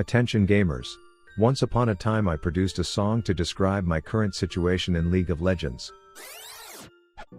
Attention gamers. Once upon a time I produced a song to describe my current situation in League of Legends.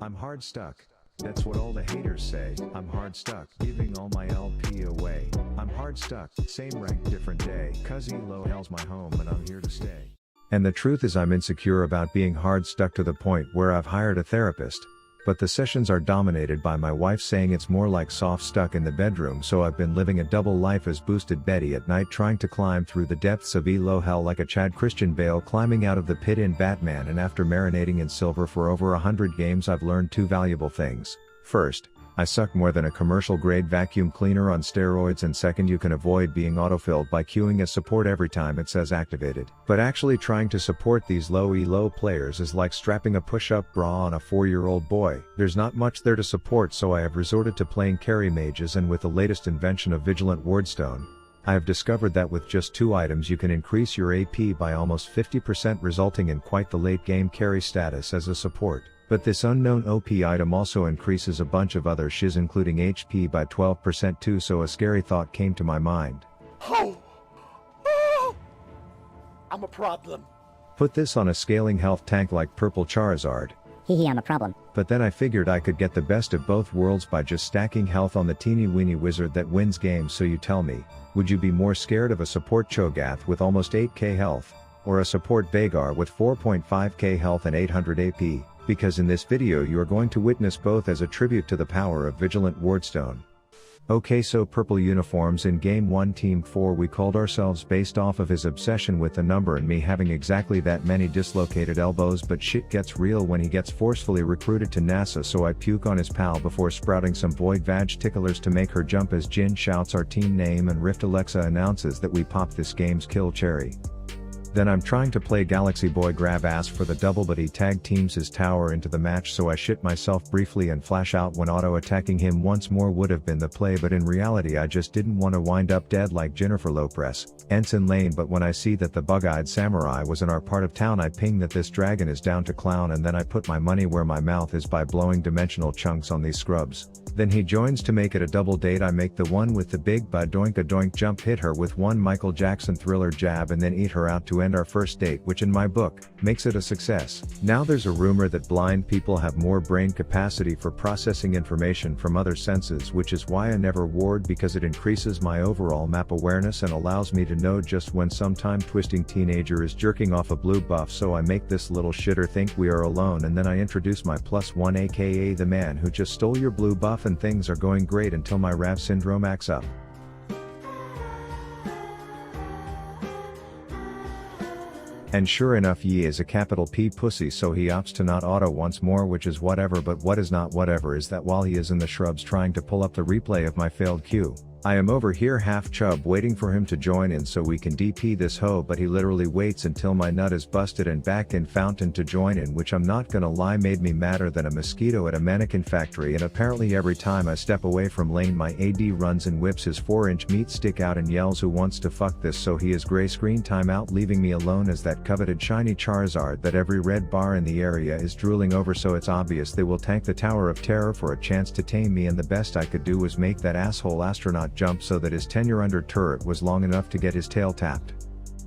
I'm hard stuck. That's what all the haters say. I'm hard stuck, giving all my LP away. I'm hard stuck, same rank different day. Cuz elo hell's my home and I'm here to stay. And the truth is I'm insecure about being hard stuck to the point where I've hired a therapist. But the sessions are dominated by my wife saying it's more like soft stuck in the bedroom, so I've been living a double life as Boosted Betty at night, trying to climb through the depths of elo hell like a Chad Christian Bale climbing out of the pit in Batman. And after marinating in silver for over 100 games, I've learned two valuable things. First, I suck more than a commercial grade vacuum cleaner on steroids, and second, you can avoid being autofilled by queuing as support every time it says activated. But actually trying to support these low elo players is like strapping a push-up bra on a 4-year-old boy. There's not much there to support, so I have resorted to playing carry mages, and with the latest invention of Vigilant Wardstone, I have discovered that with just 2 items you can increase your AP by almost 50%, resulting in quite the late game carry status as a support. But this unknown OP item also increases a bunch of other shiz, including HP by 12% too, so a scary thought came to my mind. Oh, I'm a problem. Put this on a scaling health tank like Purple Charizard. Hehe, I'm a problem. But then I figured I could get the best of both worlds by just stacking health on the teeny weeny wizard that wins games. So you tell me, would you be more scared of a support Cho'Gath with almost 8k health, or a support Veigar with 4.5k health and 800 AP? Because in this video you are going to witness both as a tribute to the power of Vigilant Wardstone. Okay, so purple uniforms in Game 1 Team 4, we called ourselves based off of his obsession with the number and me having exactly that many dislocated elbows. But shit gets real when he gets forcefully recruited to NASA, so I puke on his pal before sprouting some void vag ticklers to make her jump as Jin shouts our team name and Rift Alexa announces that we popped this game's kill cherry. Then I'm trying to play Galaxy Boy grab ass for the double, but he tag teams his tower into the match, so I shit myself briefly and flash out when auto-attacking him once more would have been the play, but in reality I just didn't want to wind up dead like Jennifer Lopez, Ensign Lane. But when I see that the bug-eyed samurai was in our part of town, I ping that this dragon is down to clown, and then I put my money where my mouth is by blowing dimensional chunks on these scrubs. Then he joins to make it a double date. I make the one with the big doink jump, hit her with one Michael Jackson Thriller jab, and then eat her out to end our first date, which in my book, makes it a success. Now there's a rumor that blind people have more brain capacity for processing information from other senses, which is why I never ward, because it increases my overall map awareness and allows me to know just when some time-twisting teenager is jerking off a blue buff. So I make this little shitter think we are alone, and then I introduce my +1, aka the man who just stole your blue buff, and things are going great until my Rav syndrome acts up. And sure enough, Yi is a capital P pussy, so he opts to not auto once more, which is whatever. But what is not whatever is that while he is in the shrubs trying to pull up the replay of my failed Q, I am over here half chub waiting for him to join in so we can DP this hoe, but he literally waits until my nut is busted and back in fountain to join in, which I'm not gonna lie made me madder than a mosquito at a mannequin factory. And apparently every time I step away from lane, my AD runs and whips his 4-inch meat stick out and yells who wants to fuck this, so he is gray screen timeout, leaving me alone as that coveted shiny Charizard that every red bar in the area is drooling over. So it's obvious they will tank the Tower of Terror for a chance to tame me, and the best I could do was make that asshole astronaut jump so that his tenure under turret was long enough to get his tail tapped.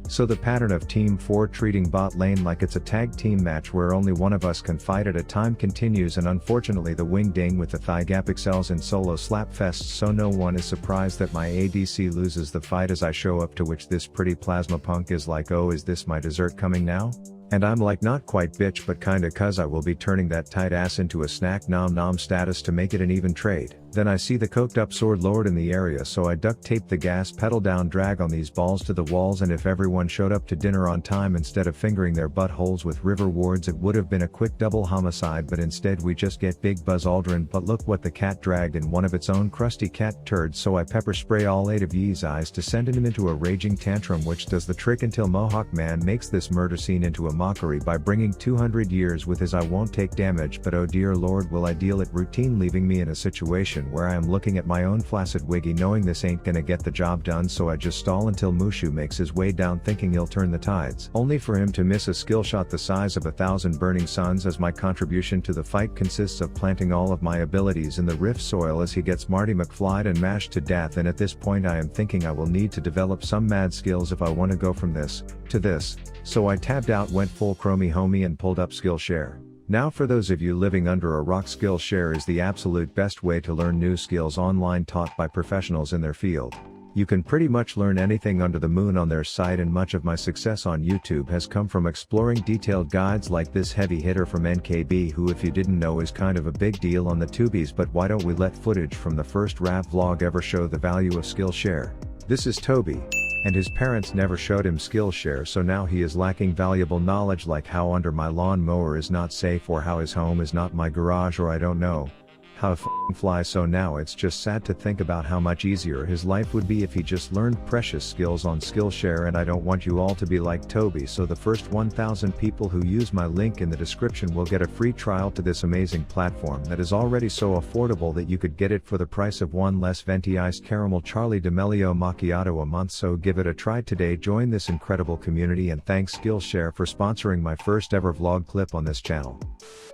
So the pattern of Team 4 treating bot lane like it's a tag team match where only one of us can fight at a time continues, and unfortunately the wing ding with the thigh gap excels in solo slap fests, so no one is surprised that my ADC loses the fight as I show up, to which this pretty plasma punk is like, oh, is this my dessert coming now? And I'm like, not quite bitch, but kinda, cuz I will be turning that tight ass into a snack, nom nom status to make it an even trade. Then I see the coked up sword lord in the area, so I duct tape the gas pedal down, drag on these balls to the walls, and if everyone showed up to dinner on time instead of fingering their buttholes with river wards, it would have been a quick double homicide, but instead we just get Big Buzz Aldrin. But look what the cat dragged in one of its own crusty cat turds, so I pepper spray all 8 of Yi's eyes to send him into a raging tantrum, which does the trick until Mohawk Man makes this murder scene into a mockery by bringing 200 years with his I won't take damage, but oh dear lord will I deal it routine, leaving me in a situation position where I am looking at my own flaccid wiggy knowing this ain't gonna get the job done, so I just stall until Mushu makes his way down thinking he'll turn the tides. Only for him to miss a skill shot the size of 1,000 burning suns, as my contribution to the fight consists of planting all of my abilities in the rift soil as he gets Marty McFly'd and mashed to death, and at this point I am thinking I will need to develop some mad skills if I want to go from this to this, so I tabbed out, went full chromie homie and pulled up Skillshare. Now for those of you living under a rock, Skillshare is the absolute best way to learn new skills online taught by professionals in their field. You can pretty much learn anything under the moon on their site, and much of my success on YouTube has come from exploring detailed guides like this heavy hitter from NKB, who, if you didn't know, is kind of a big deal on the tubies. But why don't we let footage from the first rap vlog ever show the value of Skillshare? This is Toby. And his parents never showed him Skillshare, so now he is lacking valuable knowledge like how under my lawn mower is not safe, or how his home is not my garage, or I don't know how to fly. So now it's just sad to think about how much easier his life would be if he just learned precious skills on Skillshare, and I don't want you all to be like Toby, so the first 1,000 people who use my link in the description will get a free trial to this amazing platform that is already so affordable that you could get it for the price of one less venti iced caramel Charlie D'Amelio macchiato a month. So give it a try today, join this incredible community, and thanks Skillshare for sponsoring my first ever vlog clip on this channel.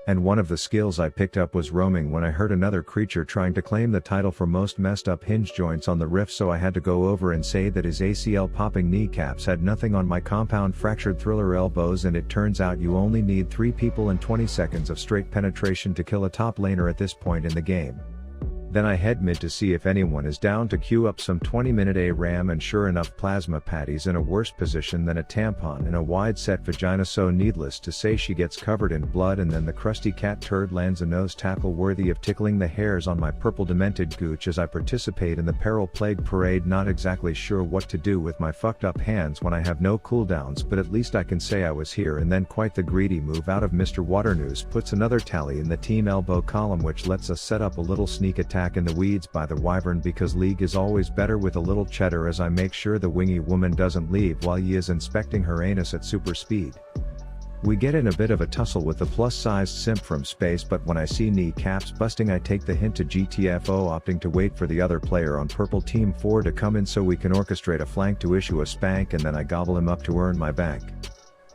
And one of the skills I picked up was roaming when I heard another creature trying to claim the title for most messed up hinge joints on the rift, so I had to go over and say that his ACL popping kneecaps had nothing on my compound fractured thriller elbows, and it turns out you only need 3 people and 20 seconds of straight penetration to kill a top laner at this point in the game. Then I head mid to see if anyone is down to queue up some 20-minute ARAM, and sure enough, Plasma Patty's in a worse position than a tampon in a wide-set vagina, so needless to say she gets covered in blood, and then the crusty cat turd lands a nose tackle worthy of tickling the hairs on my purple demented gooch as I participate in the Peril Plague Parade, not exactly sure what to do with my fucked up hands when I have no cooldowns, but at least I can say I was here. And then quite the greedy move out of Mr. Waternews puts another tally in the team elbow column, which lets us set up a little sneak attack in the weeds by the wyvern, because League is always better with a little cheddar, as I make sure the wingy woman doesn't leave while he is inspecting her anus at super speed. We get in a bit of a tussle with the plus-sized simp from space, but when I see kneecaps busting I take the hint to GTFO, opting to wait for the other player on purple team 4 to come in so we can orchestrate a flank to issue a spank, and then I gobble him up to earn my bank.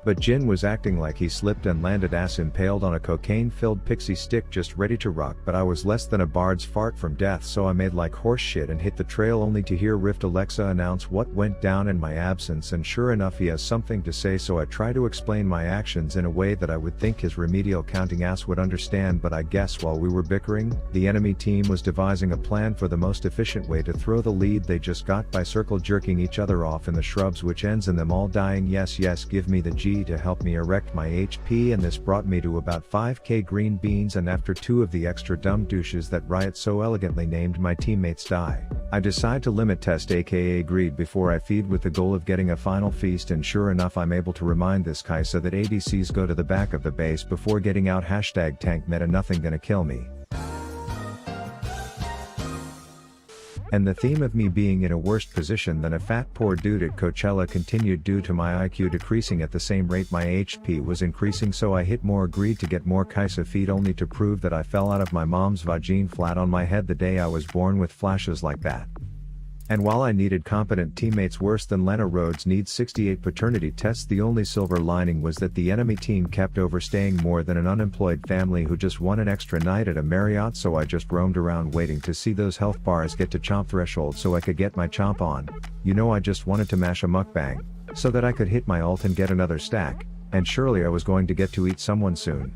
But Jin was acting like he slipped and landed ass impaled on a cocaine-filled pixie stick just ready to rock, but I was less than a bard's fart from death, so I made like horse shit and hit the trail, only to hear Rift Alexa announce what went down in my absence, and sure enough he has something to say, so I try to explain my actions in a way that I would think his remedial counting ass would understand, but I guess while we were bickering, the enemy team was devising a plan for the most efficient way to throw the lead they just got by circle jerking each other off in the shrubs, which ends in them all dying. Yes, give me the G to help me erect my HP, and this brought me to about 5k green beans, and after 2 of the extra dumb douches that Riot so elegantly named my teammates die, I decide to limit test aka greed before I feed, with the goal of getting a final feast, and sure enough I'm able to remind this Kaisa that ADCs go to the back of the base before getting out. Hashtag tank meta, nothing gonna kill me. And the theme of me being in a worse position than a fat poor dude at Coachella continued due to my IQ decreasing at the same rate my HP was increasing, so I hit more greed to get more Kaisa feed, only to prove that I fell out of my mom's vagine flat on my head the day I was born with flashes like that. And while I needed competent teammates worse than Lena Rhodes needs 68 paternity tests, the only silver lining was that the enemy team kept overstaying more than an unemployed family who just won an extra night at a Marriott, so I just roamed around waiting to see those health bars get to chomp threshold so I could get my chomp on. You know, I just wanted to mash a mukbang, so that I could hit my ult and get another stack, and surely I was going to get to eat someone soon.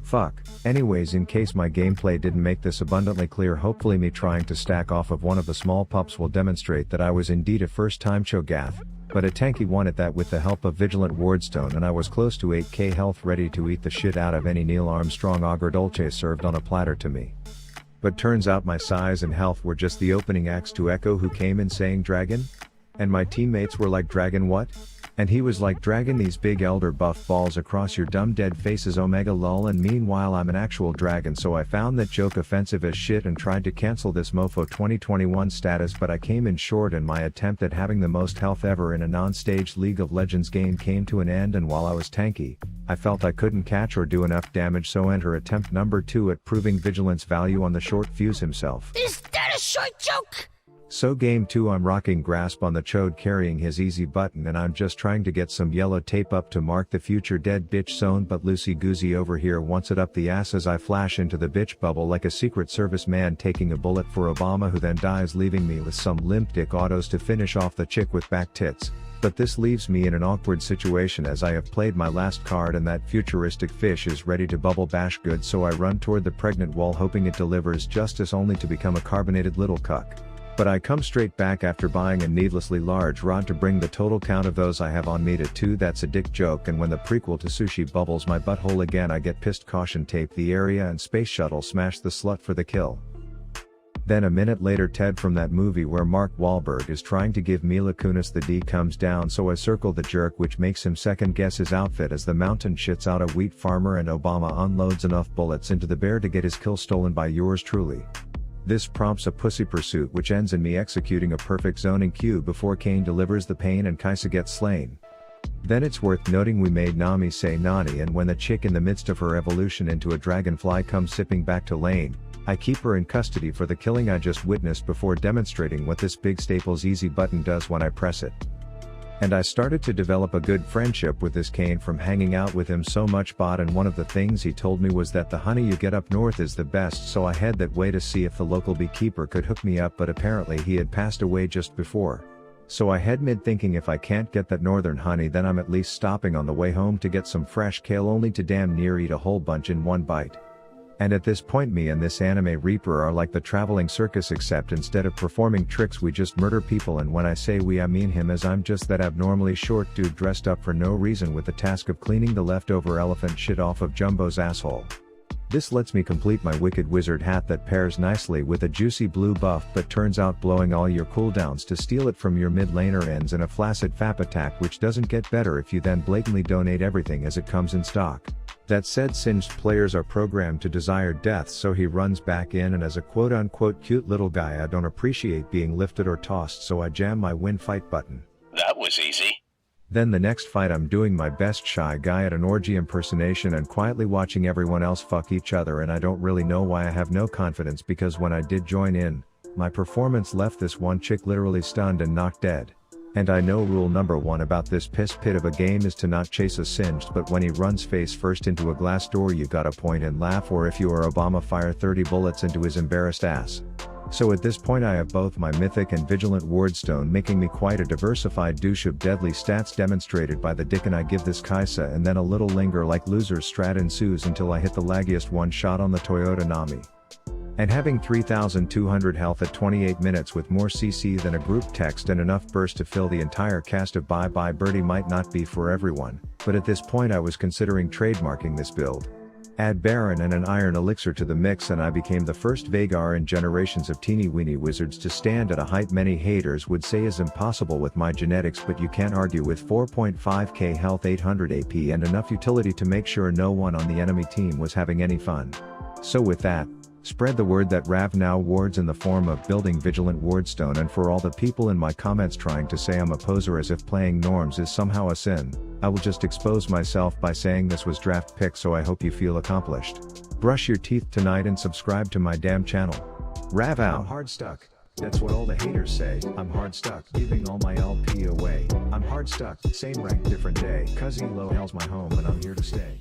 Fuck. Anyways, in case my gameplay didn't make this abundantly clear, hopefully me trying to stack off of one of the small pups will demonstrate that I was indeed a first-time Cho'Gath, but a tanky one at that, with the help of Vigilant Wardstone, and I was close to 8k health, ready to eat the shit out of any Neil Armstrong Agro Dolce served on a platter to me. But turns out my size and health were just the opening acts to Echo, who came in saying dragon? And my teammates were like, dragon what? And he was like, dragon these big elder buff balls across your dumb dead faces, omega lol. And meanwhile I'm an actual dragon, so I found that joke offensive as shit and tried to cancel this mofo 2021 status, but I came in short, and my attempt at having the most health ever in a non-staged League of Legends game came to an end. And while I was tanky, I felt I couldn't catch or do enough damage, so enter attempt number 2 at proving vigilance value on the short fuse himself. Is that a short joke? So game 2, I'm rocking grasp on the chode carrying his easy button, and I'm just trying to get some yellow tape up to mark the future dead bitch zone, but Lucy Goosey over here wants it up the ass as I flash into the bitch bubble like a Secret Service man taking a bullet for Obama, who then dies, leaving me with some limp dick autos to finish off the chick with back tits. But this leaves me in an awkward situation as I have played my last card and that futuristic fish is ready to bubble bash good, so I run toward the pregnant wall hoping it delivers justice, only to become a carbonated little cuck. But I come straight back after buying a needlessly large rod to bring the total count of those I have on me to 2. That's a dick joke, and when the prequel to Sushi bubbles my butthole again, I get pissed, caution tape the area, and space shuttle smash the slut for the kill. Then a minute later, Ted from that movie where Mark Wahlberg is trying to give Mila Kunis the D comes down, so I circle the jerk, which makes him second guess his outfit as the mountain shits out a wheat farmer and Obama unloads enough bullets into the bear to get his kill stolen by yours truly. This prompts a pussy pursuit, which ends in me executing a perfect zoning cue before Kane delivers the pain and Kaisa gets slain. Then it's worth noting we made Nami say Nani, and when the chick in the midst of her evolution into a dragonfly comes sipping back to lane, I keep her in custody for the killing I just witnessed before demonstrating what this big Staples easy button does when I press it. And I started to develop a good friendship with this Kane from hanging out with him so much bot, and one of the things he told me was that the honey you get up north is the best, so I head that way to see if the local beekeeper could hook me up, but apparently he had passed away just before. So I head mid thinking if I can't get that northern honey then I'm at least stopping on the way home to get some fresh kale, only to damn near eat a whole bunch in one bite. And at this point me and this anime reaper are like the traveling circus, except instead of performing tricks we just murder people, and when I say we I mean him, as I'm just that abnormally short dude dressed up for no reason with the task of cleaning the leftover elephant shit off of Jumbo's asshole. This lets me complete my wicked wizard hat that pairs nicely with a juicy blue buff, but turns out blowing all your cooldowns to steal it from your mid laner ends in a flaccid fap attack, which doesn't get better if you then blatantly donate everything as it comes in stock. That said, singed players are programmed to desire death, so he runs back in, and as a quote-unquote cute little guy I don't appreciate being lifted or tossed, so I jam my win fight button. That was easy. Then the next fight I'm doing my best shy guy at an orgy impersonation and quietly watching everyone else fuck each other, and I don't really know why I have no confidence, because when I did join in, my performance left this one chick literally stunned and knocked dead. And I know rule number 1 about this piss pit of a game is to not chase a singed, but when he runs face first into a glass door you gotta point and laugh, or if you are Obama fire 30 bullets into his embarrassed ass. So at this point I have both my mythic and vigilant wardstone, making me quite a diversified douche of deadly stats demonstrated by the dick, and I give this Kaisa and then a little linger like losers strat ensues until I hit the laggiest one shot on the Toyota Nami. And having 3200 health at 28 minutes with more CC than a group text and enough burst to fill the entire cast of Bye Bye Birdie might not be for everyone, but at this point I was considering trademarking this build. Add Baron and an Iron Elixir to the mix and I became the first Vagar in generations of teeny weeny wizards to stand at a height many haters would say is impossible with my genetics, but you can't argue with 4.5k health, 800 AP and enough utility to make sure no one on the enemy team was having any fun. So with that, spread the word that Rav now wards in the form of building vigilant wardstone, and for all the people in my comments trying to say I'm a poser as if playing norms is somehow a sin, I will just expose myself by saying this was draft pick, so I hope you feel accomplished. Brush your teeth tonight and subscribe to my damn channel. Rav out. I'm hard stuck. That's what all the haters say. I'm hard stuck, giving all my LP away. I'm hard stuck, same rank different day, cuz Elo hell's my home and I'm here to stay.